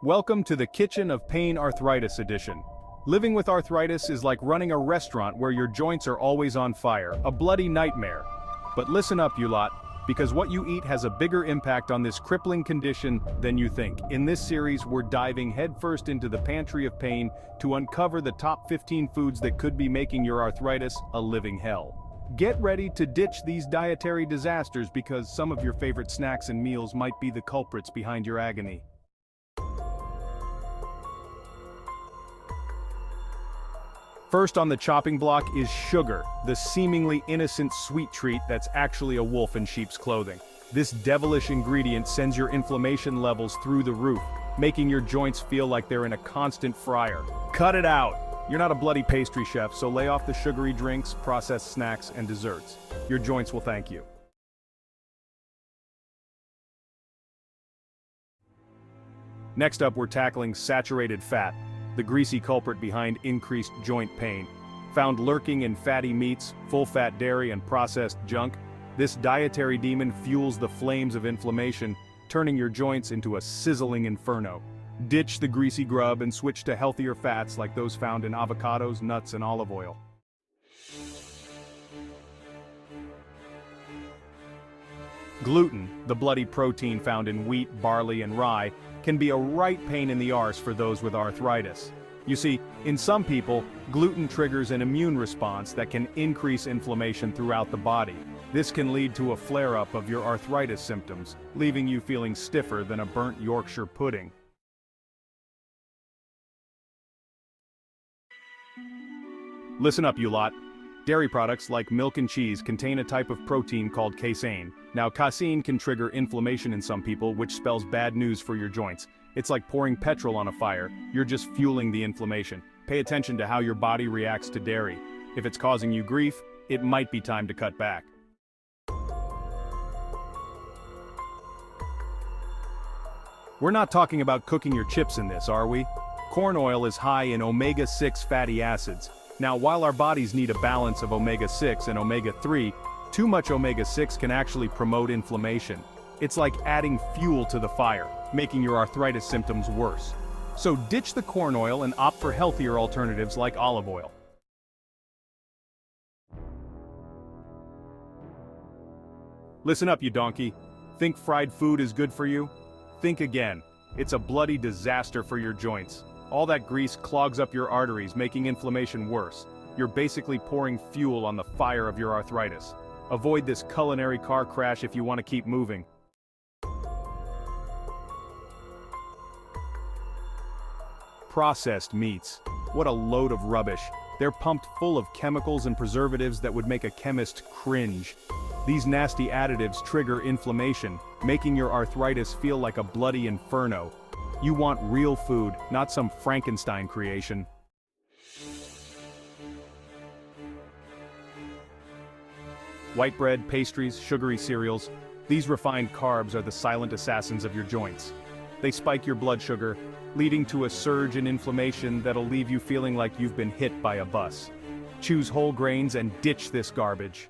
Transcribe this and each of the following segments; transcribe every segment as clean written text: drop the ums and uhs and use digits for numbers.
Welcome to the Kitchen of Pain Arthritis Edition. Living with arthritis is like running a restaurant where your joints are always on fire, a bloody nightmare. But listen up, you lot, because what you eat has a bigger impact on this crippling condition than you think. In this series, we're diving headfirst into the pantry of pain to uncover the top 15 foods that could be making your arthritis a living hell. Get ready to ditch these dietary disasters because some of your favorite snacks and meals might be the culprits behind your agony. First on the chopping block is sugar, the seemingly innocent sweet treat that's actually a wolf in sheep's clothing. This devilish ingredient sends your inflammation levels through the roof, making your joints feel like they're in a constant fryer. Cut it out! You're not a bloody pastry chef, so lay off the sugary drinks, processed snacks, and desserts. Your joints will thank you. Next up, we're tackling saturated fat, the greasy culprit behind increased joint pain. Found lurking in fatty meats, full-fat dairy, and processed junk, this dietary demon fuels the flames of inflammation, turning your joints into a sizzling inferno. Ditch the greasy grub and switch to healthier fats like those found in avocados, nuts, and olive oil. Gluten, the bloody protein found in wheat, barley, and rye, can be a right pain in the arse for those with arthritis. You see, in some people, gluten triggers an immune response that can increase inflammation throughout the body. This can lead to a flare-up of your arthritis symptoms, leaving you feeling stiffer than a burnt Yorkshire pudding. Listen up, you lot. Dairy products like milk and cheese contain a type of protein called casein. Now, casein can trigger inflammation in some people, which spells bad news for your joints. It's like pouring petrol on a fire. You're just fueling the inflammation. Pay attention to how your body reacts to dairy. If it's causing you grief, it might be time to cut back. We're not talking about cooking your chips in this, are we? Corn oil is high in omega-6 fatty acids. Now, while our bodies need a balance of omega-6 and omega-3, too much omega-6 can actually promote inflammation. It's like adding fuel to the fire, making your arthritis symptoms worse. So ditch the corn oil and opt for healthier alternatives like olive oil. Listen up, you donkey. Think fried food is good for you? Think again. It's a bloody disaster for your joints. All that grease clogs up your arteries, making inflammation worse. You're basically pouring fuel on the fire of your arthritis. Avoid this culinary car crash if you want to keep moving. Processed meats. What a load of rubbish. They're pumped full of chemicals and preservatives that would make a chemist cringe. These nasty additives trigger inflammation, making your arthritis feel like a bloody inferno. You want real food, not some Frankenstein creation. White bread, pastries, sugary cereals, these refined carbs are the silent assassins of your joints. They spike your blood sugar, leading to a surge in inflammation that'll leave you feeling like you've been hit by a bus. Choose whole grains and ditch this garbage.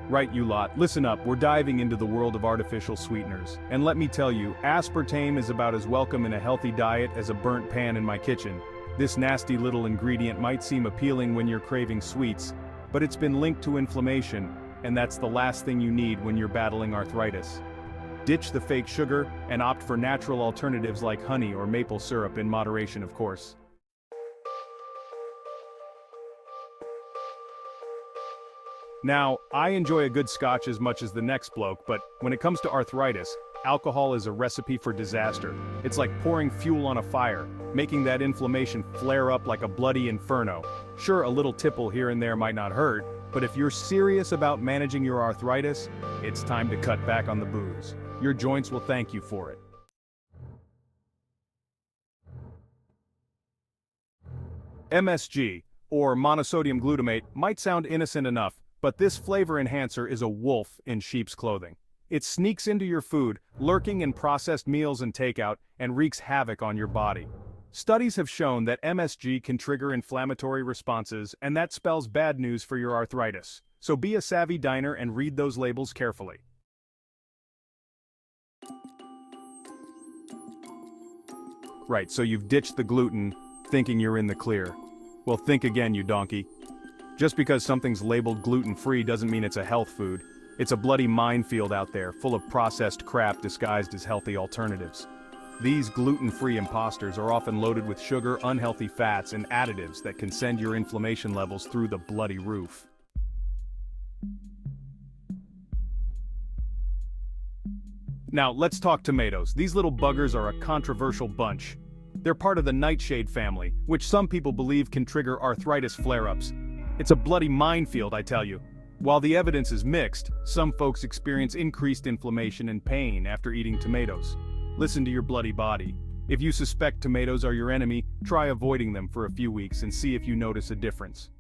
Right, you lot, listen up, we're diving into the world of artificial sweeteners. And let me tell you, aspartame is about as welcome in a healthy diet as a burnt pan in my kitchen. This nasty little ingredient might seem appealing when you're craving sweets, but it's been linked to inflammation, and that's the last thing you need when you're battling arthritis. Ditch the fake sugar and opt for natural alternatives like honey or maple syrup in moderation, of course. Now, I enjoy a good scotch as much as the next bloke, but when it comes to arthritis, alcohol is a recipe for disaster. It's like pouring fuel on a fire, making that inflammation flare up like a bloody inferno. Sure, a little tipple here and there might not hurt, but if you're serious about managing your arthritis, it's time to cut back on the booze. Your joints will thank you for it. MSG, or monosodium glutamate, might sound innocent enough, but this flavor enhancer is a wolf in sheep's clothing. It sneaks into your food, lurking in processed meals and takeout, and wreaks havoc on your body. Studies have shown that MSG can trigger inflammatory responses, and that spells bad news for your arthritis. So be a savvy diner and read those labels carefully. Right, so you've ditched the gluten, thinking you're in the clear. Well, think again, you donkey. Just because something's labeled gluten-free doesn't mean it's a health food. It's a bloody minefield out there, full of processed crap disguised as healthy alternatives. These gluten-free imposters are often loaded with sugar, unhealthy fats, and additives that can send your inflammation levels through the bloody roof. Now, let's talk tomatoes. These little buggers are a controversial bunch. They're part of the nightshade family, which some people believe can trigger arthritis flare-ups. It's a bloody minefield, I tell you. While the evidence is mixed, some folks experience increased inflammation and pain after eating tomatoes. Listen to your bloody body. If you suspect tomatoes are your enemy, try avoiding them for a few weeks and see if you notice a difference.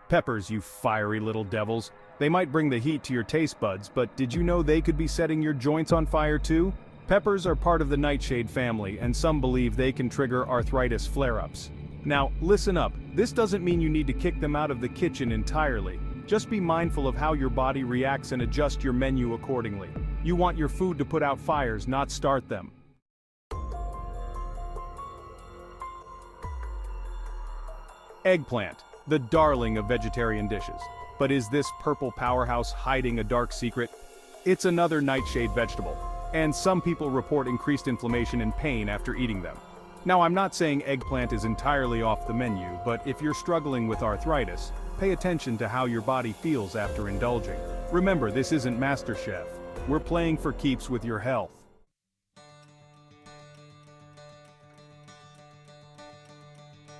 Peppers, you fiery little devils. They might bring the heat to your taste buds, but did you know they could be setting your joints on fire too? Peppers are part of the nightshade family, and some believe they can trigger arthritis flare-ups. Now, listen up. This doesn't mean you need to kick them out of the kitchen entirely. Just be mindful of how your body reacts and adjust your menu accordingly. You want your food to put out fires, not start them. Eggplant, the darling of vegetarian dishes. But is this purple powerhouse hiding a dark secret? It's another nightshade vegetable, and some people report increased inflammation and pain after eating them. Now, I'm not saying eggplant is entirely off the menu, but if you're struggling with arthritis, pay attention to how your body feels after indulging. Remember, this isn't MasterChef. We're playing for keeps with your health.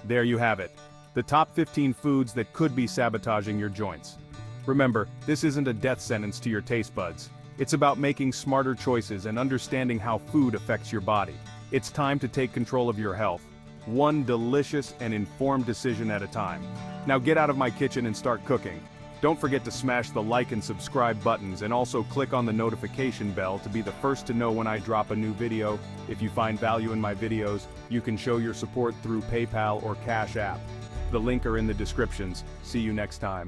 There you have it. The top 15 foods that could be sabotaging your joints. Remember, this isn't a death sentence to your taste buds. It's about making smarter choices and understanding how food affects your body. It's time to take control of your health, one delicious and informed decision at a time. Now get out of my kitchen and start cooking. Don't forget to smash the like and subscribe buttons, and also click on the notification bell to be the first to know when I drop a new video. If you find value in my videos, you can show your support through PayPal or Cash App. The link are in the descriptions. See you next time.